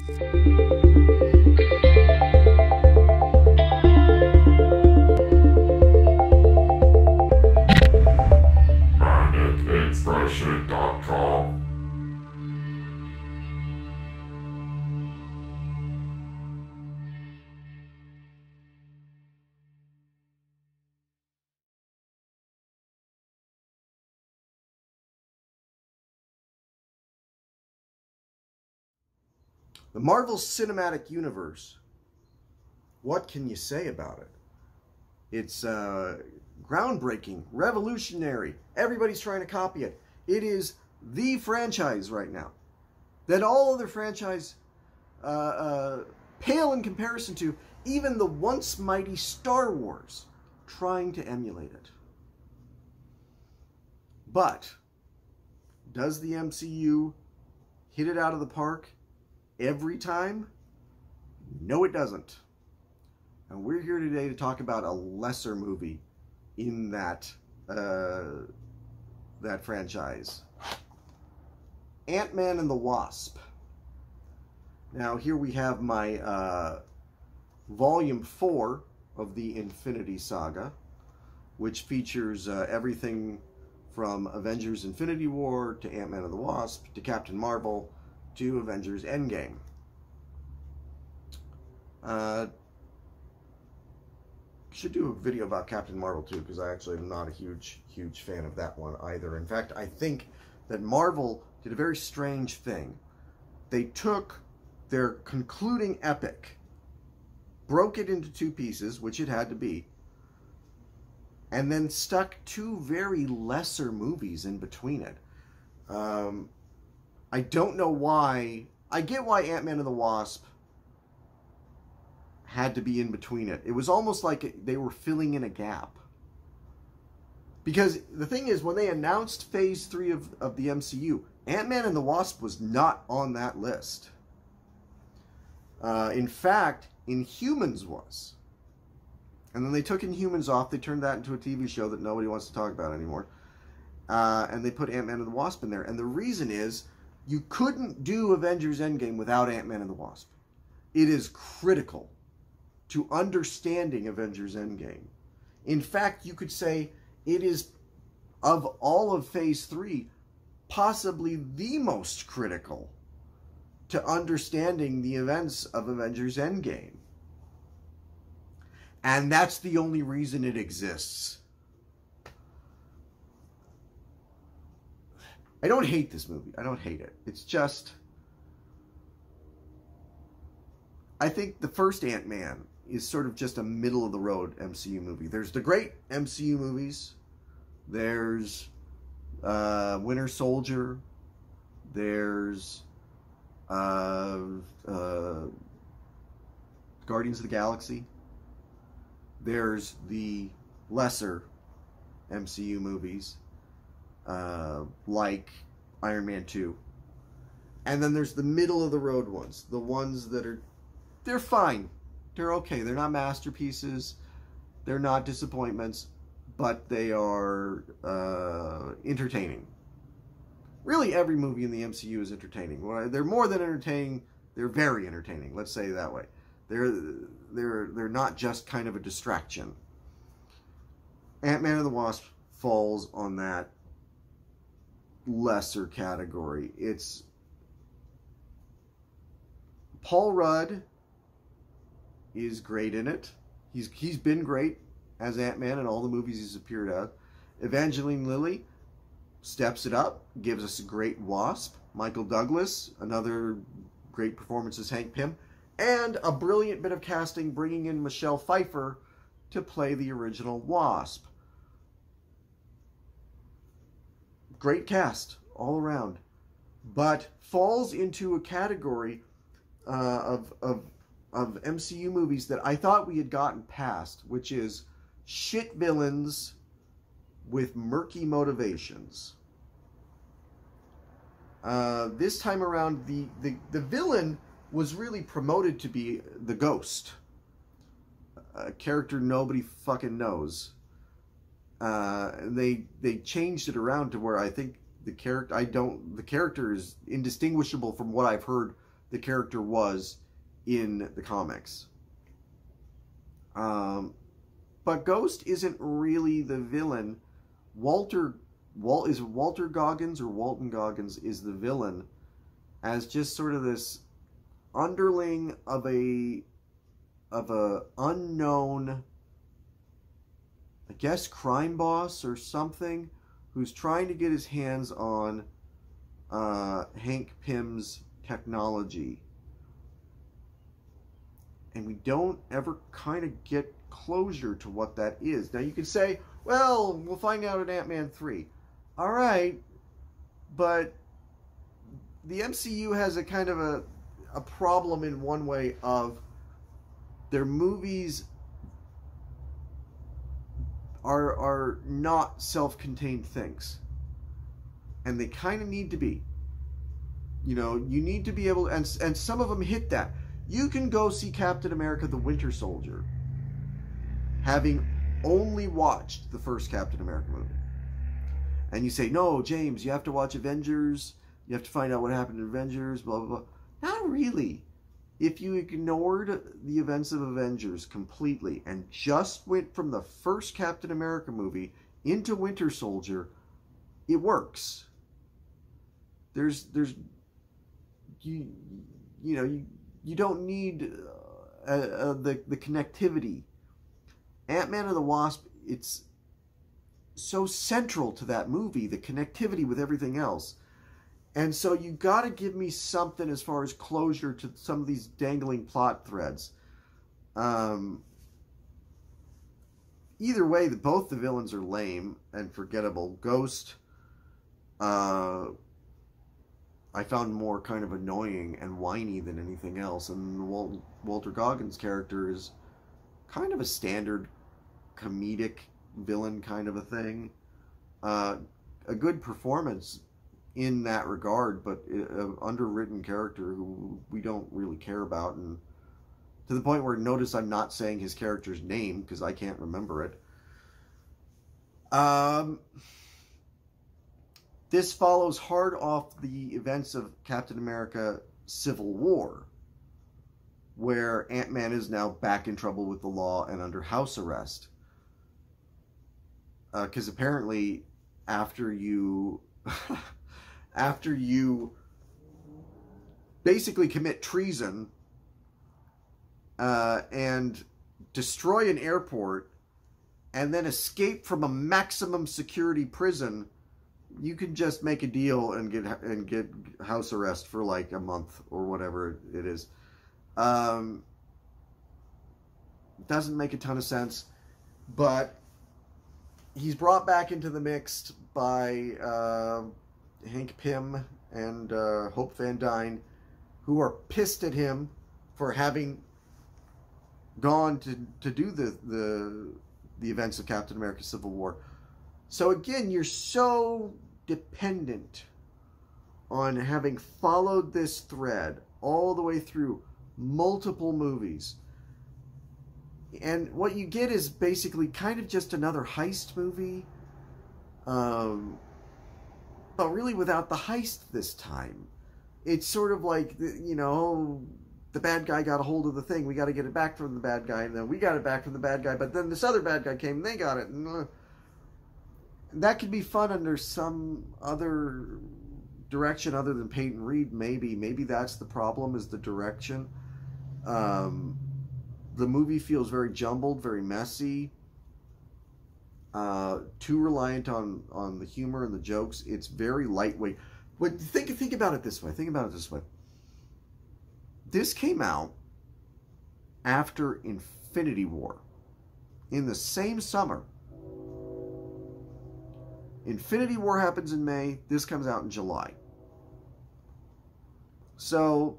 MagicInspiration.com. The Marvel Cinematic Universe. What can you say about it? It's groundbreaking, revolutionary. Everybody's trying to copy it. It is the franchise right now that all other franchise pale in comparison to even the once mighty Star Wars trying to emulate it. But does the MCU hit it out of the park every time? No, it doesn't. And we're here today to talk about a lesser movie in that that franchise. Ant-Man and the Wasp. Now here we have my volume 4 of the Infinity Saga, which features everything from Avengers Infinity War to Ant-Man and the Wasp to Captain Marvel to Avengers Endgame. Should do a video about Captain Marvel too, because I actually am not a huge fan of that one either. In fact, I think that Marvel did a very strange thing. They took their concluding epic, broke it into 2 pieces, which it had to be, and then stuck 2 very lesser movies in between it. I don't know why. I get why Ant-Man and the Wasp had to be in between it. It was almost like they were filling in a gap. Because the thing is, when they announced Phase 3 of the MCU, Ant-Man and the Wasp was not on that list. In fact, Inhumans was. And then they took Inhumans off. They turned that into a TV show that nobody wants to talk about anymore. And they put Ant-Man and the Wasp in there. And the reason is, you couldn't do Avengers Endgame without Ant-Man and the Wasp. It is critical to understanding Avengers Endgame. In fact, you could say it is, of all of Phase 3, possibly the most critical to understanding the events of Avengers Endgame. And that's the only reason it exists. I don't hate this movie. I don't hate it. It's just, I think the first Ant-Man is sort of just a middle-of-the-road MCU movie. There's the great MCU movies. There's Winter Soldier. There's Guardians of the Galaxy. There's the lesser MCU movies, like Iron Man 2. And then there's the middle-of-the-road ones. The ones that are, they're fine. They're okay. They're not masterpieces. They're not disappointments. But they are entertaining. Really, every movie in the MCU is entertaining. They're more than entertaining. They're very entertaining. Let's say it that way. They're not just kind of a distraction. Ant-Man and the Wasp falls on that lesser category. It's Paul Rudd is great in it. He's been great as Ant-Man in all the movies he's appeared at. Evangeline Lilly steps it up, gives us a great Wasp. Michael Douglas, another great performance as Hank Pym, and a brilliant bit of casting bringing in Michelle Pfeiffer to play the original Wasp. Great cast all around, but falls into a category of MCU movies that I thought we had gotten past, which is shit villains with murky motivations. This time around, the villain was really promoted to be the Ghost, a character nobody fucking knows. They changed it around to where I think the character is indistinguishable from what I've heard the character was in the comics. But Ghost isn't really the villain. Walter Goggins or Walton Goggins is the villain, as just sort of this underling of a unknown, I guess, crime boss or something, who's trying to get his hands on Hank Pym's technology. And we don't ever kind of get closure to what that is. Now you could say, well, we'll find out in Ant-Man 3. All right, but the MCU has a kind of a problem in one way of their movies are not self-contained things. And they kind of need to be. You know, you need to be able, and some of them hit that. You can go see Captain America the Winter Soldier having only watched the first Captain America movie. And you say, no, James, you have to watch Avengers. You have to find out what happened in Avengers, blah, blah, blah. Not really. If you ignored the events of Avengers completely and just went from the first Captain America movie into Winter Soldier, it works. You don't need the connectivity. Ant-Man and the Wasp, it's so central to that movie, the connectivity with everything else. And so you got to give me something as far as closure to some of these dangling plot threads. Either way, both the villains are lame and forgettable. Ghost, I found more kind of annoying and whiny than anything else. And Walter Goggins' character is kind of a standard comedic villain kind of a thing. A good performance in that regard, but an underwritten character who we don't really care about, and to the point where, notice I'm not saying his character's name because I can't remember it. This follows hard off the events of Captain America Civil War, where Ant-Man is now back in trouble with the law and under house arrest. Because apparently, after you basically commit treason and destroy an airport and then escape from a maximum security prison, you can just make a deal and get house arrest for like a month or whatever it is. Doesn't make a ton of sense, but he's brought back into the mix by Hank Pym and Hope Van Dyne, who are pissed at him for having gone to do the events of Captain America Civil War. So again, you're so dependent on having followed this thread all the way through multiple movies. And what you get is basically kind of just another heist movie. But really without the heist this time. It's sort of like, the bad guy got a hold of the thing. We got to get it back from the bad guy. And then we got it back from the bad guy. But then this other bad guy came and they got it. And that could be fun under some other direction other than Peyton Reed, maybe. Maybe that's the problem, is the direction. The movie feels very jumbled, very messy. Too reliant on the humor and the jokes. It's very lightweight. But think about it this way. Think about it this way. This came out after Infinity War. In the same summer. Infinity War happens in May. This comes out in July. So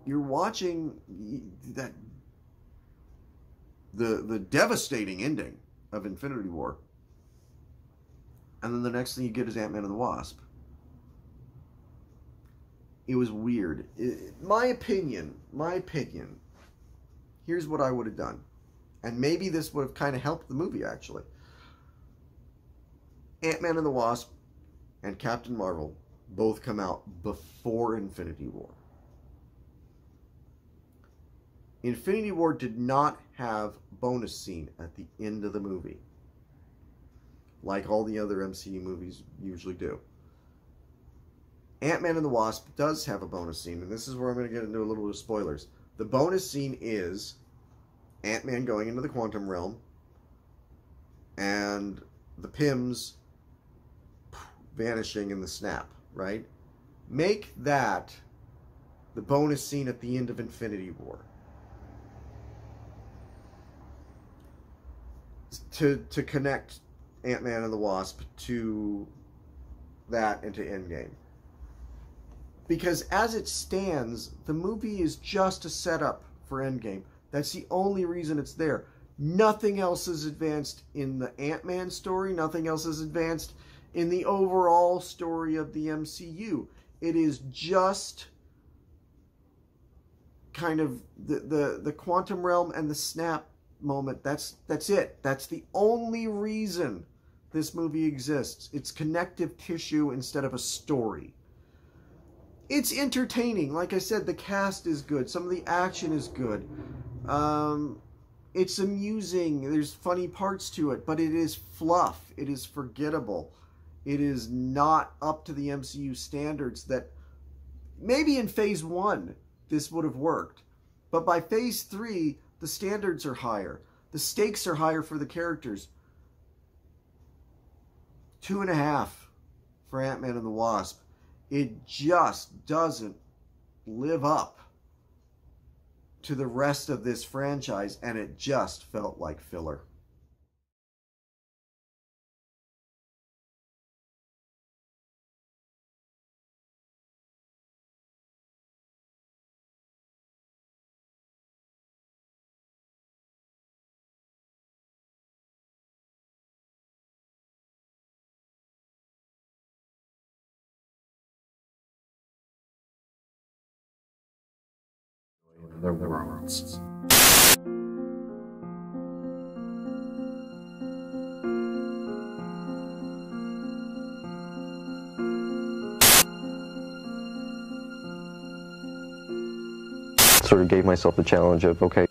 you're watching that the devastating ending of Infinity War, and then the next thing you get is Ant-Man and the Wasp. It was weird. My opinion. Here's what I would have done, and maybe this would have kind of helped the movie actually. Ant-Man and the Wasp and Captain Marvel both come out before Infinity War. Infinity War did not have bonus scene at the end of the movie, like all the other MCU movies usually do. Ant-Man and the Wasp does have a bonus scene, and this is where I'm going to get into a little bit of spoilers. The bonus scene is Ant-Man going into the quantum realm and the Pyms vanishing in the snap, right? Make that the bonus scene at the end of Infinity War. To connect Ant-Man and the Wasp to that and to Endgame. Because as it stands, the movie is just a setup for Endgame. That's the only reason it's there. Nothing else is advanced in the Ant-Man story. Nothing else is advanced in the overall story of the MCU. It is just kind of the quantum realm and the snap moment. That's it. That's the only reason this movie exists. It's connective tissue instead of a story. It's entertaining. Like I said, the cast is good. Some of the action is good. It's amusing. There's funny parts to it, but it is fluff. It is forgettable. It is not up to the MCU standards that maybe in phase 1 this would have worked. But by phase 3, the standards are higher. The stakes are higher for the characters. 2.5 for Ant-Man and the Wasp. It just doesn't live up to the rest of this franchise, and it just felt like filler. The worlds. Sort of gave myself the challenge of, okay,